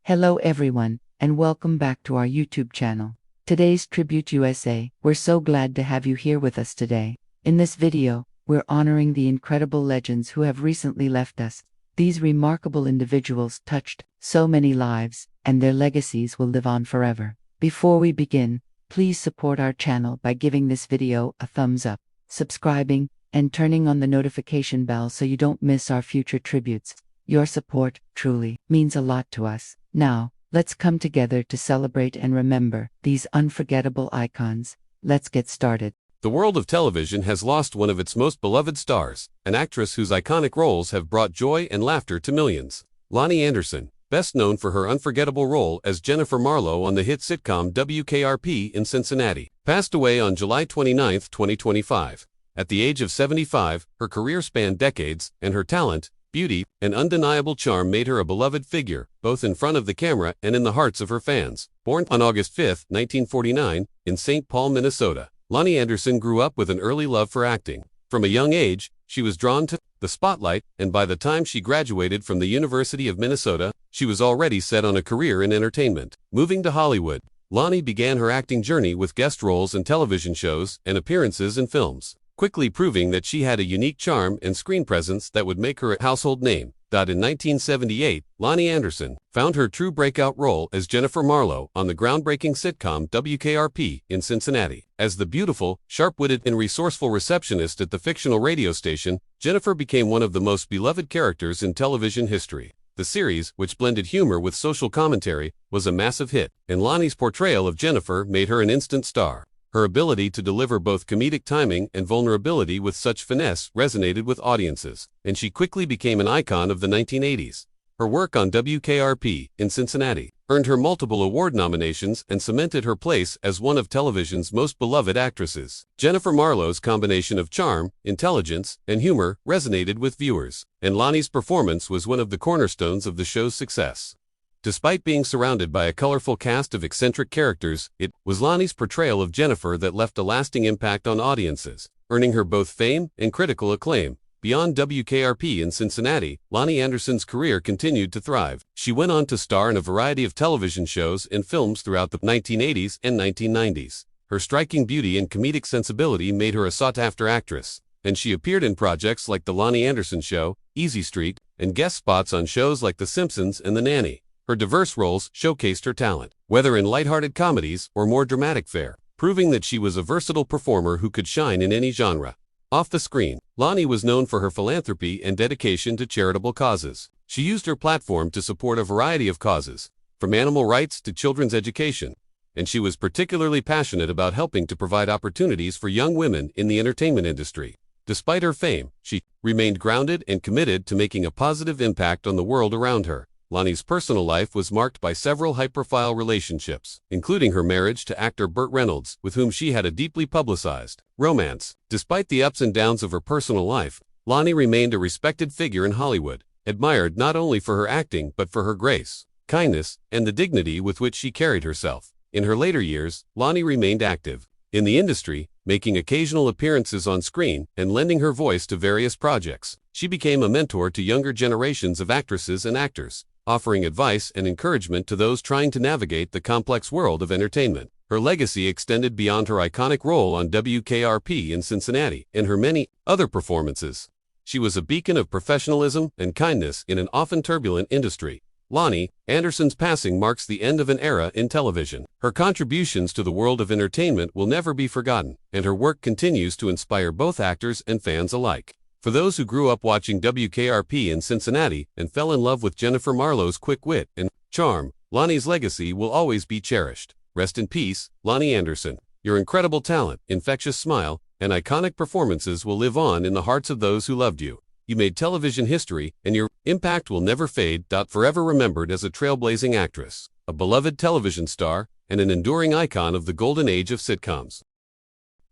Hello everyone, and welcome back to our YouTube channel. Today's Tribute USA. We're so glad to have you here with us today. In this video, we're honoring the incredible legends who have recently left us. These remarkable individuals touched so many lives, and their legacies will live on forever. Before we begin, please support our channel by giving this video a thumbs up, subscribing, and turning on the notification bell so you don't miss our future tributes. Your support truly means a lot to us. Now, let's come together to celebrate and remember these unforgettable icons. Let's get started. The world of television has lost one of its most beloved stars, an actress whose iconic roles have brought joy and laughter to millions. Lonnie Anderson, best known for her unforgettable role as Jennifer Marlowe on the hit sitcom WKRP in Cincinnati, passed away on July 29, 2025. At the age of 75, her career spanned decades, and her talent, beauty, and undeniable charm made her a beloved figure, both in front of the camera and in the hearts of her fans. Born on August 5, 1949, in St. Paul, Minnesota, Lonnie Anderson grew up with an early love for acting. From a young age, she was drawn to the spotlight, and by the time she graduated from the University of Minnesota, she was already set on a career in entertainment. Moving to Hollywood, Lonnie began her acting journey with guest roles in television shows and appearances in films, quickly proving that she had a unique charm and screen presence that would make her a household name. In 1978, Lonnie Anderson found her true breakout role as Jennifer Marlowe on the groundbreaking sitcom WKRP in Cincinnati. As the beautiful, sharp-witted, and resourceful receptionist at the fictional radio station, Jennifer became one of the most beloved characters in television history. The series, which blended humor with social commentary, was a massive hit, and Lonnie's portrayal of Jennifer made her an instant star. Her ability to deliver both comedic timing and vulnerability with such finesse resonated with audiences, and she quickly became an icon of the 1980s. Her work on WKRP in Cincinnati earned her multiple award nominations and cemented her place as one of television's most beloved actresses. Jennifer Marlowe's combination of charm, intelligence, and humor resonated with viewers, and Lonnie's performance was one of the cornerstones of the show's success. Despite being surrounded by a colorful cast of eccentric characters, it was Lonnie's portrayal of Jennifer that left a lasting impact on audiences, earning her both fame and critical acclaim. Beyond WKRP in Cincinnati, Lonnie Anderson's career continued to thrive. She went on to star in a variety of television shows and films throughout the 1980s and 1990s. Her striking beauty and comedic sensibility made her a sought-after actress, and she appeared in projects like The Lonnie Anderson Show, Easy Street, and guest spots on shows like The Simpsons and The Nanny. Her diverse roles showcased her talent, whether in lighthearted comedies or more dramatic fare, proving that she was a versatile performer who could shine in any genre. Off the screen, Lonnie was known for her philanthropy and dedication to charitable causes. She used her platform to support a variety of causes, from animal rights to children's education, and she was particularly passionate about helping to provide opportunities for young women in the entertainment industry. Despite her fame, she remained grounded and committed to making a positive impact on the world around her. Lonnie's personal life was marked by several high-profile relationships, including her marriage to actor Burt Reynolds, with whom she had a deeply publicized romance. Despite the ups and downs of her personal life, Lonnie remained a respected figure in Hollywood, admired not only for her acting but for her grace, kindness, and the dignity with which she carried herself. In her later years, Lonnie remained active in the industry, making occasional appearances on screen and lending her voice to various projects. She became a mentor to younger generations of actresses and actors, offering advice and encouragement to those trying to navigate the complex world of entertainment. Her legacy extended beyond her iconic role on WKRP in Cincinnati and her many other performances. She was a beacon of professionalism and kindness in an often turbulent industry. Lonnie Anderson's passing marks the end of an era in television. Her contributions to the world of entertainment will never be forgotten, and her work continues to inspire both actors and fans alike. For those who grew up watching WKRP in Cincinnati and fell in love with Jennifer Marlowe's quick wit and charm, Lonnie's legacy will always be cherished. Rest in peace, Lonnie Anderson. Your incredible talent, infectious smile, and iconic performances will live on in the hearts of those who loved you. You made television history, and your impact will never fade. Forever remembered as a trailblazing actress, a beloved television star, and an enduring icon of the golden age of sitcoms.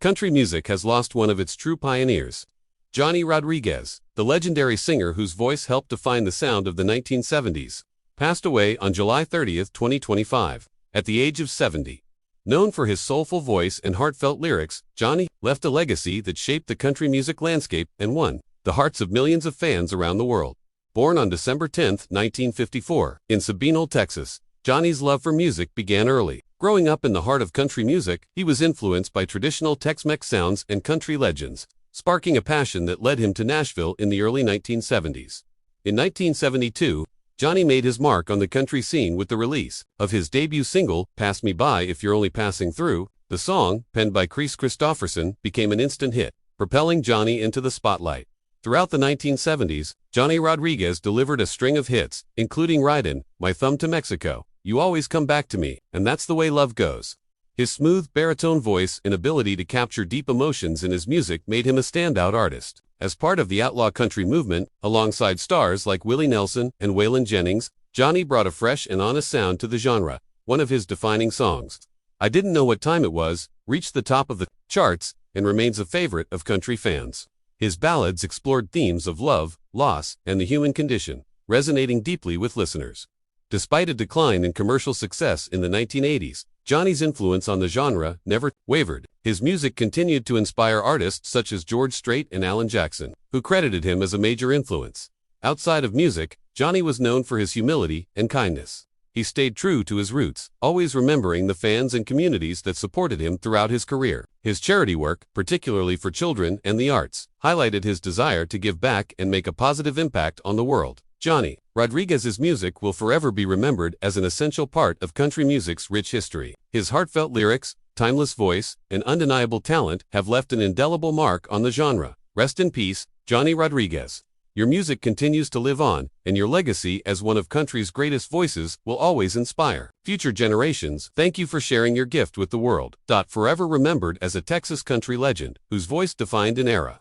Country music has lost one of its true pioneers. Johnny Rodriguez, the legendary singer whose voice helped define the sound of the 1970s, passed away on July 30, 2025, at the age of 70. Known for his soulful voice and heartfelt lyrics, Johnny left a legacy that shaped the country music landscape and won the hearts of millions of fans around the world. Born on December 10, 1954, in Sabinal, Texas, Johnny's love for music began early. Growing up in the heart of country music, he was influenced by traditional Tex-Mex sounds and country legends, sparking a passion that led him to Nashville in the early 1970s. In 1972, Johnny made his mark on the country scene with the release of his debut single, Pass Me By If You're Only Passing Through. The song, penned by Chris Christopherson, became an instant hit, propelling Johnny into the spotlight. Throughout the 1970s, Johnny Rodriguez delivered a string of hits, including Ridin', My Thumb to Mexico, You Always Come Back to Me, and That's the Way Love Goes. His smooth baritone voice and ability to capture deep emotions in his music made him a standout artist. As part of the outlaw country movement, alongside stars like Willie Nelson and Waylon Jennings, Johnny brought a fresh and honest sound to the genre. One of his defining songs, I Didn't Know What Time It Was, reached the top of the charts and remains a favorite of country fans. His ballads explored themes of love, loss, and the human condition, resonating deeply with listeners. Despite a decline in commercial success in the 1980s, Johnny's influence on the genre never wavered. His music continued to inspire artists such as George Strait and Alan Jackson, who credited him as a major influence. Outside of music, Johnny was known for his humility and kindness. He stayed true to his roots, always remembering the fans and communities that supported him throughout his career. His charity work, particularly for children and the arts, highlighted his desire to give back and make a positive impact on the world. Johnny Rodriguez's music will forever be remembered as an essential part of country music's rich history. His heartfelt lyrics, timeless voice, and undeniable talent have left an indelible mark on the genre. Rest in peace, Johnny Rodriguez. Your music continues to live on, and your legacy as one of country's greatest voices will always inspire future generations. Thank you for sharing your gift with the world. Forever remembered as a Texas country legend, whose voice defined an era.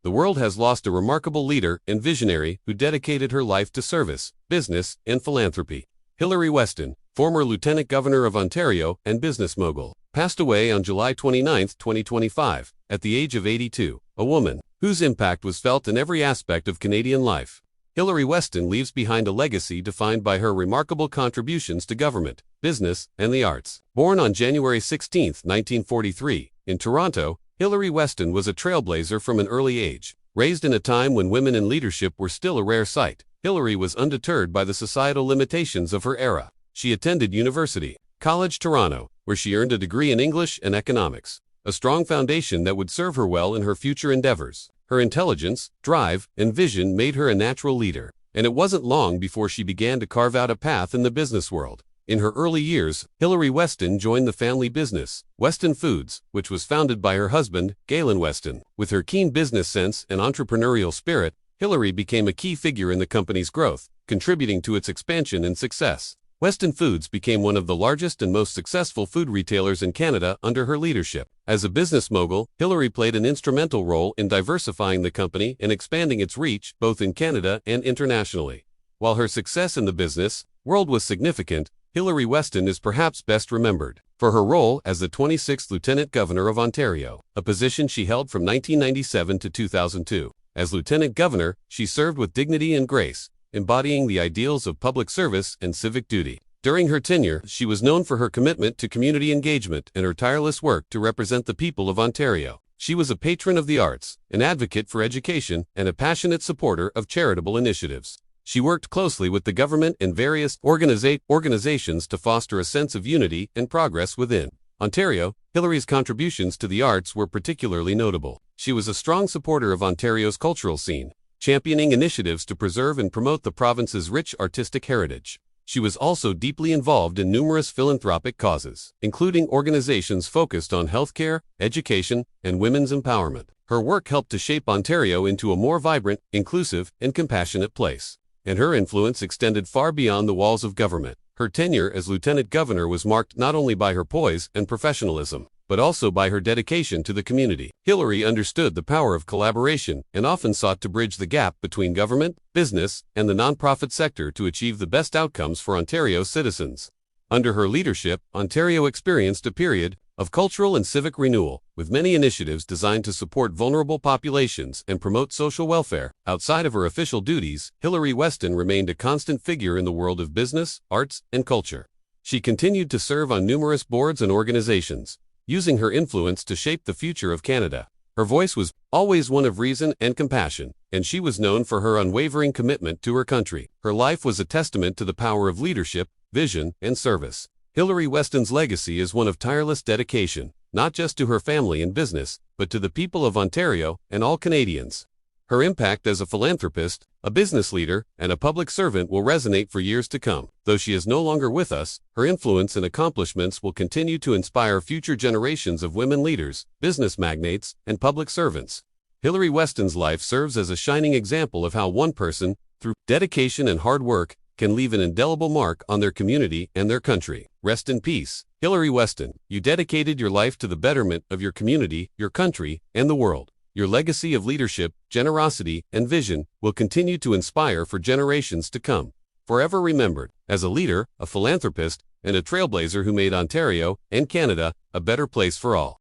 The world has lost a remarkable leader and visionary who dedicated her life to service, business, and philanthropy. Hillary Weston, former Lieutenant Governor of Ontario and business mogul, passed away on July 29, 2025, at the age of 82, a woman whose impact was felt in every aspect of Canadian life. Hillary Weston leaves behind a legacy defined by her remarkable contributions to government, business, and the arts. Born on January 16, 1943, in Toronto, Hillary Weston was a trailblazer from an early age. Raised in a time when women in leadership were still a rare sight, Hillary was undeterred by the societal limitations of her era. She attended University College Toronto, where she earned a degree in English and economics, a strong foundation that would serve her well in her future endeavors. Her intelligence, drive, and vision made her a natural leader, and it wasn't long before she began to carve out a path in the business world. In her early years, Hillary Weston joined the family business, Weston Foods, which was founded by her husband, Galen Weston. With her keen business sense and entrepreneurial spirit, Hillary became a key figure in the company's growth, contributing to its expansion and success. Weston Foods became one of the largest and most successful food retailers in Canada under her leadership. As a business mogul, Hillary played an instrumental role in diversifying the company and expanding its reach both in Canada and internationally. While her success in the business world was significant, Hillary Weston is perhaps best remembered for her role as the 26th Lieutenant Governor of Ontario, a position she held from 1997 to 2002. As Lieutenant Governor, she served with dignity and grace, embodying the ideals of public service and civic duty. During her tenure, she was known for her commitment to community engagement and her tireless work to represent the people of Ontario. She was a patron of the arts, an advocate for education, and a passionate supporter of charitable initiatives. She worked closely with the government and various organizations to foster a sense of unity and progress within Ontario. Hillary's contributions to the arts were particularly notable. She was a strong supporter of Ontario's cultural scene, championing initiatives to preserve and promote the province's rich artistic heritage. She was also deeply involved in numerous philanthropic causes, including organizations focused on healthcare, education, and women's empowerment. Her work helped to shape Ontario into a more vibrant, inclusive, and compassionate place, and her influence extended far beyond the walls of government. Her tenure as Lieutenant Governor was marked not only by her poise and professionalism, but also by her dedication to the community. Hillary understood the power of collaboration and often sought to bridge the gap between government, business, and the nonprofit sector to achieve the best outcomes for Ontario's citizens. Under her leadership, Ontario experienced a period of cultural and civic renewal, with many initiatives designed to support vulnerable populations and promote social welfare. Outside of her official duties, Hillary Weston remained a constant figure in the world of business, arts, and culture. She continued to serve on numerous boards and organizations, using her influence to shape the future of Canada. Her voice was always one of reason and compassion, and she was known for her unwavering commitment to her country. Her life was a testament to the power of leadership, vision, and service. Hilary Weston's legacy is one of tireless dedication, not just to her family and business, but to the people of Ontario and all Canadians. Her impact as a philanthropist, a business leader, and a public servant will resonate for years to come. Though she is no longer with us, her influence and accomplishments will continue to inspire future generations of women leaders, business magnates, and public servants. Hilary Weston's life serves as a shining example of how one person, through dedication and hard work, can leave an indelible mark on their community and their country. Rest in peace, Hilary Weston. You dedicated your life to the betterment of your community, your country, and the world. Your legacy of leadership, generosity, and vision will continue to inspire for generations to come. Forever remembered as a leader, a philanthropist, and a trailblazer who made Ontario and Canada a better place for all.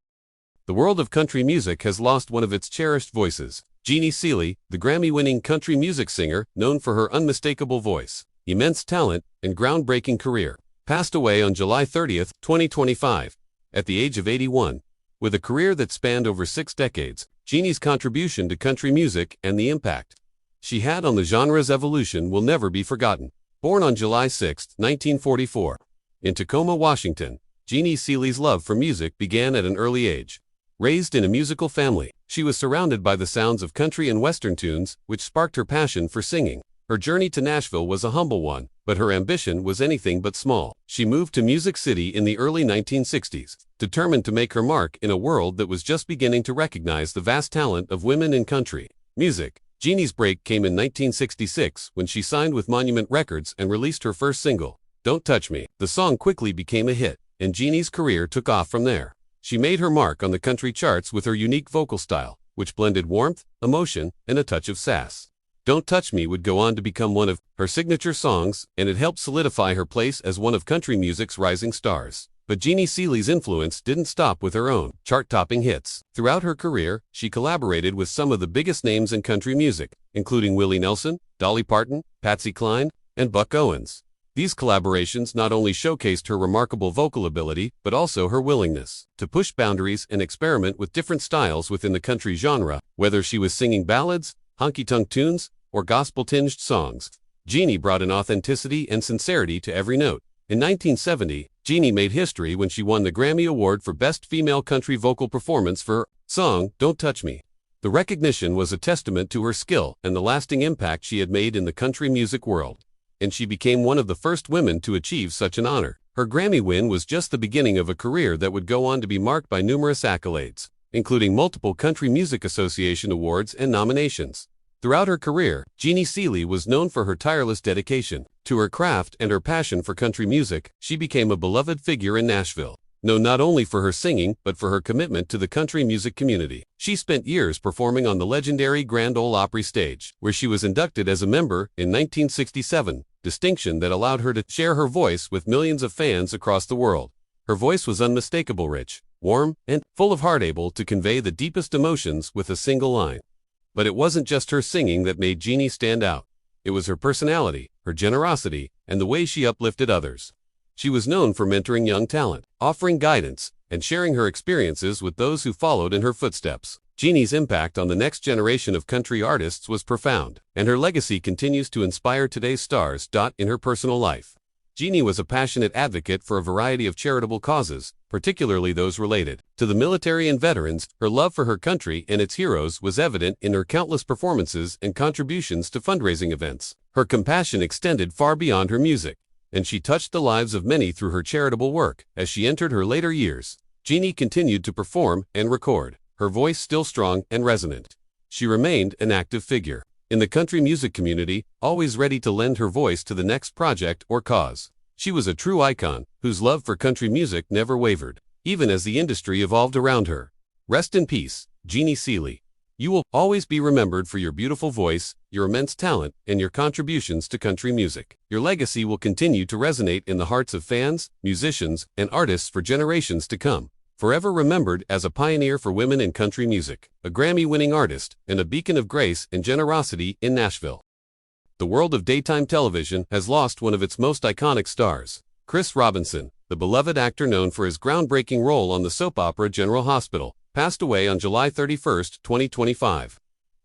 The world of country music has lost one of its cherished voices. Jeannie Seely, the Grammy-winning country music singer known for her unmistakable voice, immense talent, and groundbreaking career, passed away on July 30, 2025, at the age of 81. With a career that spanned over 6 decades, Jeannie's contribution to country music and the impact she had on the genre's evolution will never be forgotten. Born on July 6, 1944, in Tacoma, Washington, Jeannie Seely's love for music began at an early age. Raised in a musical family, she was surrounded by the sounds of country and western tunes, which sparked her passion for singing. Her journey to Nashville was a humble one, but her ambition was anything but small. She moved to Music City in the early 1960s, determined to make her mark in a world that was just beginning to recognize the vast talent of women in country music. Jeannie's break came in 1966 when she signed with Monument Records and released her first single, Don't Touch Me. The song quickly became a hit, and Jeannie's career took off from there. She made her mark on the country charts with her unique vocal style, which blended warmth, emotion, and a touch of sass. Don't Touch Me would go on to become one of her signature songs, and it helped solidify her place as one of country music's rising stars. But Jeannie Seely's influence didn't stop with her own chart-topping hits. Throughout her career, she collaborated with some of the biggest names in country music, including Willie Nelson, Dolly Parton, Patsy Cline, and Buck Owens. These collaborations not only showcased her remarkable vocal ability, but also her willingness to push boundaries and experiment with different styles within the country genre. Whether she was singing ballads, honky-tonk tunes, or gospel-tinged songs, Jeannie brought an authenticity and sincerity to every note. In 1970, Jeannie made history when she won the Grammy Award for Best Female Country Vocal Performance for her song, Don't Touch Me. The recognition was a testament to her skill and the lasting impact she had made in the country music world, and she became one of the first women to achieve such an honor. Her Grammy win was just the beginning of a career that would go on to be marked by numerous accolades, including multiple Country Music Association awards and nominations. Throughout her career, Jeannie Seely was known for her tireless dedication to her craft and her passion for country music. She became a beloved figure in Nashville, known not only for her singing but for her commitment to the country music community. She spent years performing on the legendary Grand Ole Opry stage, where she was inducted as a member in 1967, distinction that allowed her to share her voice with millions of fans across the world. Her voice was unmistakable, rich, warm, and full of heart, able to convey the deepest emotions with a single line. But it wasn't just her singing that made Jeannie stand out. It was her personality, her generosity, and the way she uplifted others. She was known for mentoring young talent, offering guidance, and sharing her experiences with those who followed in her footsteps. Jeannie's impact on the next generation of country artists was profound, and her legacy continues to inspire today's stars. In her personal life, Jeannie was a passionate advocate for a variety of charitable causes, particularly those related to the military and veterans. Her love for her country and its heroes was evident in her countless performances and contributions to fundraising events. Her compassion extended far beyond her music, and she touched the lives of many through her charitable work. As she entered her later years, Jeannie continued to perform and record, her voice still strong and resonant. She remained an active figure in the country music community, always ready to lend her voice to the next project or cause. She was a true icon, whose love for country music never wavered, even as the industry evolved around her. Rest in peace, Jeannie Seely. You will always be remembered for your beautiful voice, your immense talent, and your contributions to country music. Your legacy will continue to resonate in the hearts of fans, musicians, and artists for generations to come. Forever remembered as a pioneer for women in country music, a Grammy-winning artist, and a beacon of grace and generosity in Nashville. The world of daytime television has lost one of its most iconic stars. Chris Robinson, the beloved actor known for his groundbreaking role on the soap opera General Hospital, passed away on July 31, 2025.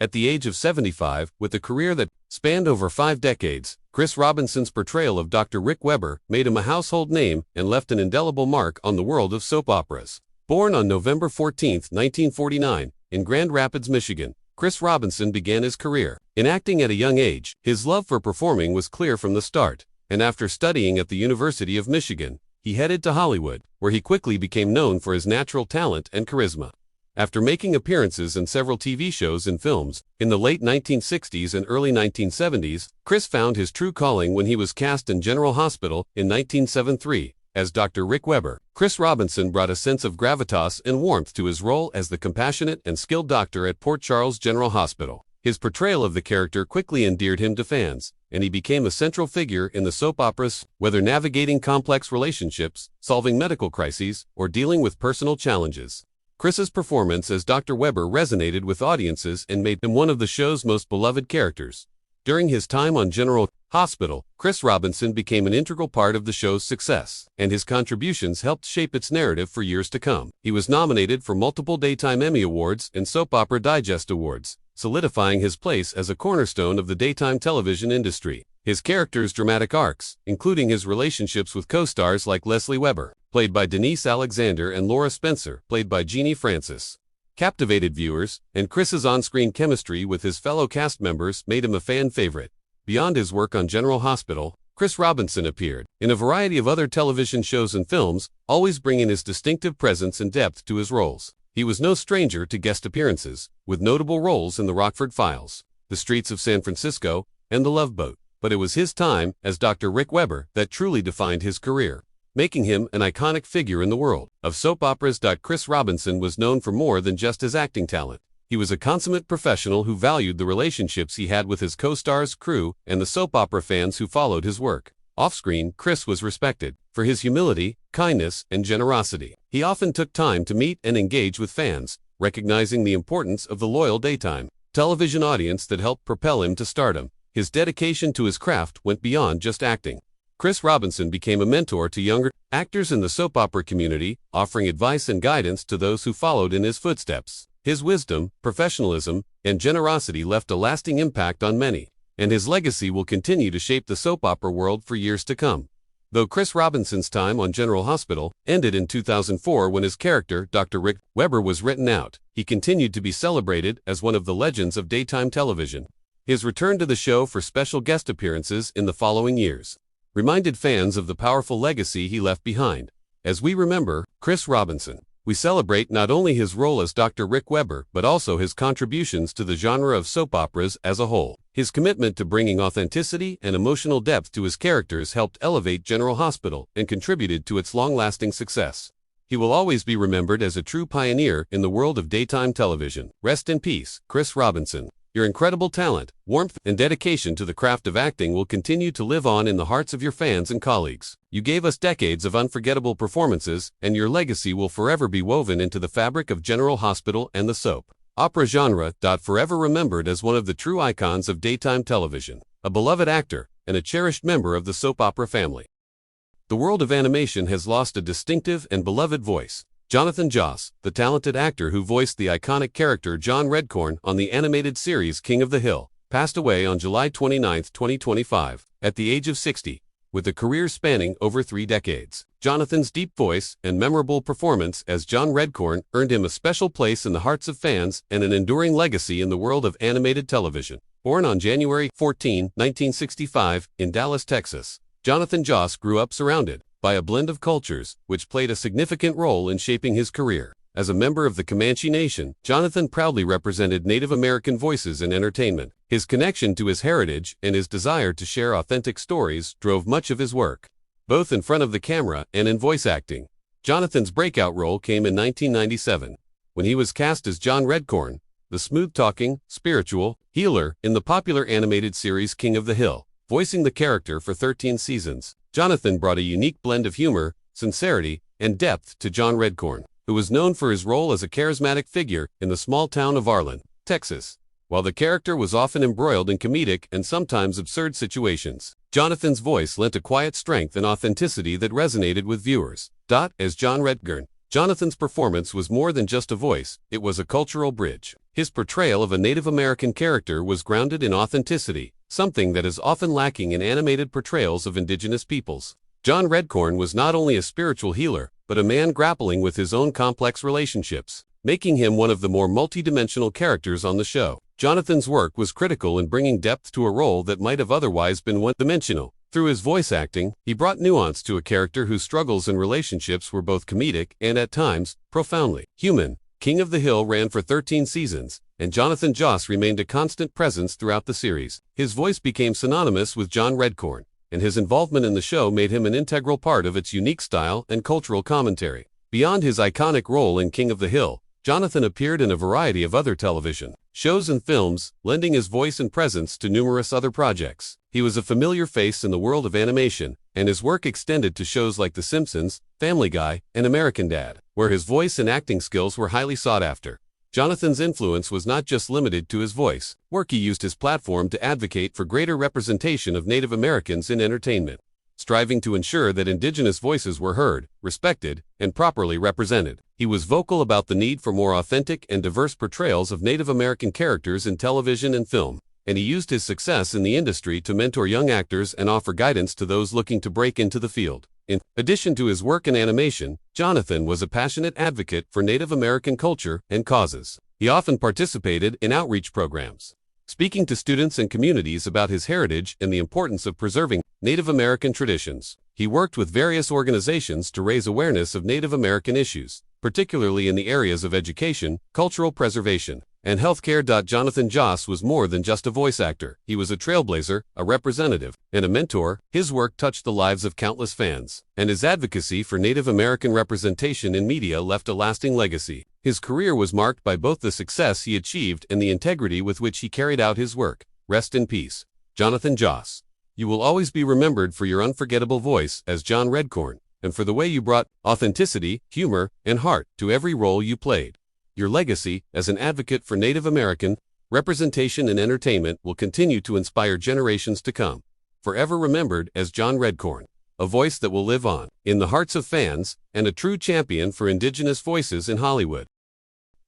At the age of 75, with a career that spanned over 5 decades, Chris Robinson's portrayal of Dr. Rick Weber made him a household name and left an indelible mark on the world of soap operas. Born on November 14, 1949, in Grand Rapids, Michigan, Chris Robinson began his career in acting at a young age. His love for performing was clear from the start, and after studying at the University of Michigan, he headed to Hollywood, where he quickly became known for his natural talent and charisma. After making appearances in several TV shows and films, in the late 1960s and early 1970s, Chris found his true calling when he was cast in General Hospital in 1973 as Dr. Rick Weber. Chris Robinson brought a sense of gravitas and warmth to his role as the compassionate and skilled doctor at Port Charles General Hospital. His portrayal of the character quickly endeared him to fans, and he became a central figure in the soap operas, whether navigating complex relationships, solving medical crises, or dealing with personal challenges. Chris's performance as Dr. Weber resonated with audiences and made him one of the show's most beloved characters. During his time on General Hospital, Chris Robinson became an integral part of the show's success, and his contributions helped shape its narrative for years to come. He was nominated for multiple Daytime Emmy Awards and Soap Opera Digest Awards, solidifying his place as a cornerstone of the daytime television industry. His character's dramatic arcs, including his relationships with co-stars like Leslie Weber, played by Denise Alexander, and Laura Spencer, played by Jeannie Francis, captivated viewers, and Chris's on-screen chemistry with his fellow cast members made him a fan favorite. Beyond his work on General Hospital, Chris Robinson appeared in a variety of other television shows and films, always bringing his distinctive presence and depth to his roles. He was no stranger to guest appearances, with notable roles in The Rockford Files, The Streets of San Francisco, and The Love Boat. But it was his time as Dr. Rick Weber that truly defined his career, making him an iconic figure in the world of soap operas. Chris Robinson was known for more than just his acting talent. He was a consummate professional who valued the relationships he had with his co-stars, crew, and the soap opera fans who followed his work. Off-screen, Chris was respected for his humility, kindness, and generosity. He often took time to meet and engage with fans, recognizing the importance of the loyal daytime television audience that helped propel him to stardom. His dedication to his craft went beyond just acting. Chris Robinson became a mentor to younger actors in the soap opera community, offering advice and guidance to those who followed in his footsteps. His wisdom, professionalism, and generosity left a lasting impact on many, and his legacy will continue to shape the soap opera world for years to come. Though Chris Robinson's time on General Hospital ended in 2004 when his character, Dr. Rick Weber, was written out, he continued to be celebrated as one of the legends of daytime television. His return to the show for special guest appearances in the following years reminded fans of the powerful legacy he left behind. As we remember Chris Robinson, we celebrate not only his role as Dr. Rick Weber, but also his contributions to the genre of soap operas as a whole. His commitment to bringing authenticity and emotional depth to his characters helped elevate General Hospital and contributed to its long-lasting success. He will always be remembered as a true pioneer in the world of daytime television. Rest in peace, Chris Robinson. Your incredible talent, warmth, and dedication to the craft of acting will continue to live on in the hearts of your fans and colleagues. You gave us decades of unforgettable performances, and your legacy will forever be woven into the fabric of General Hospital and the soap opera genre. Forever remembered as one of the true icons of daytime television, a beloved actor, and a cherished member of the soap opera family. The world of animation has lost a distinctive and beloved voice. Jonathan Joss, the talented actor who voiced the iconic character John Redcorn on the animated series King of the Hill, passed away on July 29, 2025, at the age of 60. With a career spanning over 3 decades, Jonathan's deep voice and memorable performance as John Redcorn earned him a special place in the hearts of fans and an enduring legacy in the world of animated television. Born on January 14, 1965, in Dallas, Texas, Jonathan Joss grew up surrounded by a blend of cultures, which played a significant role in shaping his career. As a member of the Comanche Nation, Jonathan proudly represented Native American voices in entertainment. His connection to his heritage and his desire to share authentic stories drove much of his work, both in front of the camera and in voice acting. Jonathan's breakout role came in 1997, when he was cast as John Redcorn, the smooth-talking, spiritual healer in the popular animated series King of the Hill. Voicing the character for 13 seasons, Jonathan brought a unique blend of humor, sincerity, and depth to John Redcorn, who was known for his role as a charismatic figure in the small town of Arlen, Texas. While the character was often embroiled in comedic and sometimes absurd situations, Jonathan's voice lent a quiet strength and authenticity that resonated with viewers. As John Redcorn, Jonathan's performance was more than just a voice, it was a cultural bridge. His portrayal of a Native American character was grounded in authenticity, something that is often lacking in animated portrayals of indigenous peoples. John Redcorn was not only a spiritual healer, but a man grappling with his own complex relationships, making him one of the more multidimensional characters on the show. Jonathan's work was critical in bringing depth to a role that might have otherwise been one-dimensional. Through his voice acting, he brought nuance to a character whose struggles and relationships were both comedic and, at times, profoundly human. King of the Hill ran for 13 seasons, and Jonathan Joss remained a constant presence throughout the series. His voice became synonymous with John Redcorn, and his involvement in the show made him an integral part of its unique style and cultural commentary. Beyond his iconic role in King of the Hill, Jonathan appeared in a variety of other television shows and films, lending his voice and presence to numerous other projects. He was a familiar face in the world of animation, and his work extended to shows like The Simpsons, Family Guy, and American Dad, where his voice and acting skills were highly sought after. Jonathan's influence was not just limited to his voice. He used his platform to advocate for greater representation of Native Americans in entertainment, striving to ensure that indigenous voices were heard, respected, and properly represented. He was vocal about the need for more authentic and diverse portrayals of Native American characters in television and film, and he used his success in the industry to mentor young actors and offer guidance to those looking to break into the field. In addition to his work in animation, Jonathan was a passionate advocate for Native American culture and causes. He often participated in outreach programs, speaking to students and communities about his heritage and the importance of preserving Native American traditions. He worked with various organizations to raise awareness of Native American issues, particularly in the areas of education, cultural preservation, and healthcare. Jonathan Joss was more than just a voice actor. He was a trailblazer, a representative, and a mentor. His work touched the lives of countless fans, and his advocacy for Native American representation in media left a lasting legacy. His career was marked by both the success he achieved and the integrity with which he carried out his work. Rest in peace, Jonathan Joss. You will always be remembered for your unforgettable voice as John Redcorn, and for the way you brought authenticity, humor, and heart to every role you played. Your legacy as an advocate for Native American representation in entertainment will continue to inspire generations to come. Forever remembered as John Redcorn, a voice that will live on in the hearts of fans and a true champion for indigenous voices in Hollywood.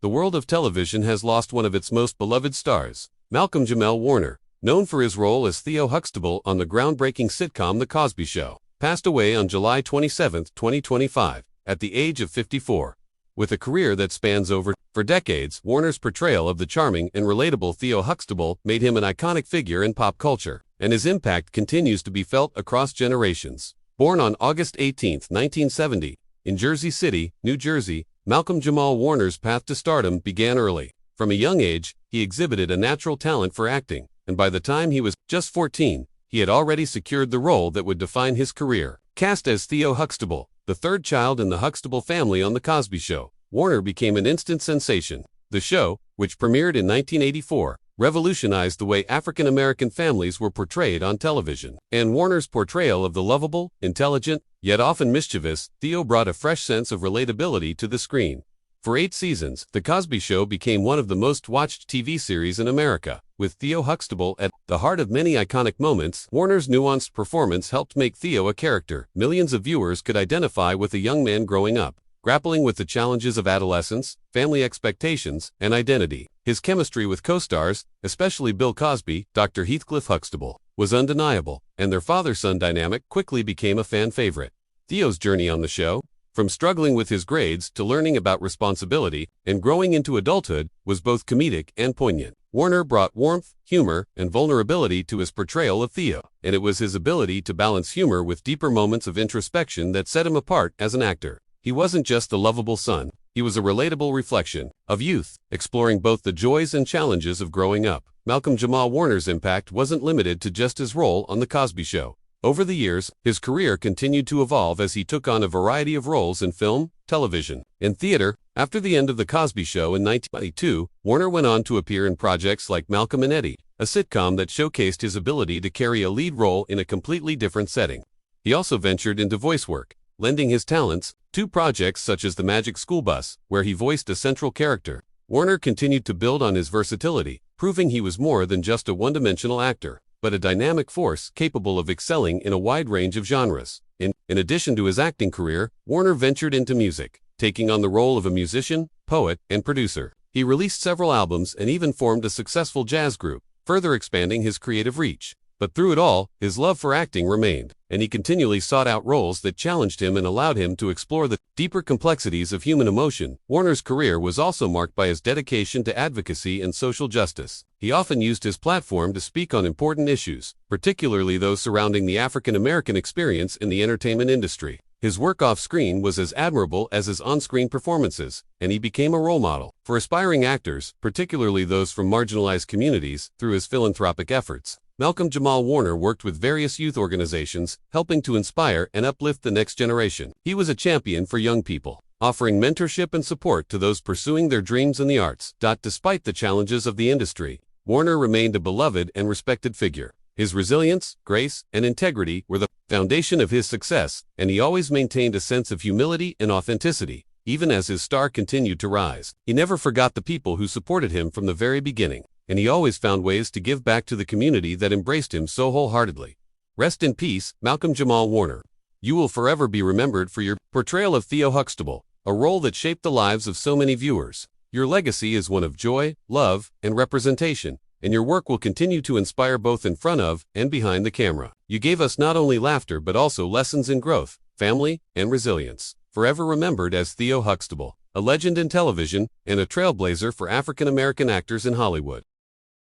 The world of television has lost one of its most beloved stars. Malcolm Jamal Warner, known for his role as Theo Huxtable on the groundbreaking sitcom The Cosby Show, passed away on July 27, 2025, at the age of 54. With a career that spans over for decades, Warner's portrayal of the charming and relatable Theo Huxtable made him an iconic figure in pop culture, and his impact continues to be felt across generations. Born on August 18, 1970, in Jersey City, New Jersey, Malcolm Jamal Warner's path to stardom began early. From a young age, he exhibited a natural talent for acting, and by the time he was just 14, he had already secured the role that would define his career. Cast as Theo Huxtable, the third child in the Huxtable family on The Cosby Show, Warner became an instant sensation. The show, which premiered in 1984, revolutionized the way African American families were portrayed on television. And Warner's portrayal of the lovable, intelligent, yet often mischievous Theo brought a fresh sense of relatability to the screen. For 8 seasons, The Cosby Show became one of the most watched TV series in America. With Theo Huxtable at the heart of many iconic moments, Warner's nuanced performance helped make Theo a character millions of viewers could identify with. A young man growing up, grappling with the challenges of adolescence, family expectations, and identity. His chemistry with co-stars, especially Bill Cosby, Dr. Heathcliff Huxtable, was undeniable, and their father-son dynamic quickly became a fan favorite. Theo's journey on the show, from struggling with his grades to learning about responsibility and growing into adulthood, was both comedic and poignant. Warner brought warmth, humor, and vulnerability to his portrayal of Theo, and it was his ability to balance humor with deeper moments of introspection that set him apart as an actor. He wasn't just the lovable son, he was a relatable reflection of youth, exploring both the joys and challenges of growing up. Malcolm Jamal Warner's impact wasn't limited to just his role on The Cosby Show. Over the years, his career continued to evolve as he took on a variety of roles in film, television, and theater. After the end of The Cosby Show in 1992, Warner went on to appear in projects like Malcolm and Eddie, a sitcom that showcased his ability to carry a lead role in a completely different setting. He also ventured into voice work, lending his talents to projects such as The Magic School Bus, where he voiced a central character. Warner continued to build on his versatility, proving he was more than just a one-dimensional actor, but a dynamic force capable of excelling in a wide range of genres. In addition to his acting career, Warner ventured into music, taking on the role of a musician, poet, and producer. He released several albums and even formed a successful jazz group, further expanding his creative reach. But through it all, his love for acting remained, and he continually sought out roles that challenged him and allowed him to explore the deeper complexities of human emotion. Warner's career was also marked by his dedication to advocacy and social justice. He often used his platform to speak on important issues, particularly those surrounding the African American experience in the entertainment industry. His work off-screen was as admirable as his on-screen performances, and he became a role model for aspiring actors, particularly those from marginalized communities, through his philanthropic efforts. Malcolm Jamal Warner worked with various youth organizations, helping to inspire and uplift the next generation. He was a champion for young people, offering mentorship and support to those pursuing their dreams in the arts. Despite the challenges of the industry, Warner remained a beloved and respected figure. His resilience, grace, and integrity were the foundation of his success, and he always maintained a sense of humility and authenticity, even as his star continued to rise. He never forgot the people who supported him from the very beginning, and he always found ways to give back to the community that embraced him so wholeheartedly. Rest in peace, Malcolm Jamal Warner. You will forever be remembered for your portrayal of Theo Huxtable, a role that shaped the lives of so many viewers. Your legacy is one of joy, love, and representation, and your work will continue to inspire both in front of and behind the camera. You gave us not only laughter but also lessons in growth, family, and resilience. Forever remembered as Theo Huxtable, a legend in television and a trailblazer for African American actors in Hollywood.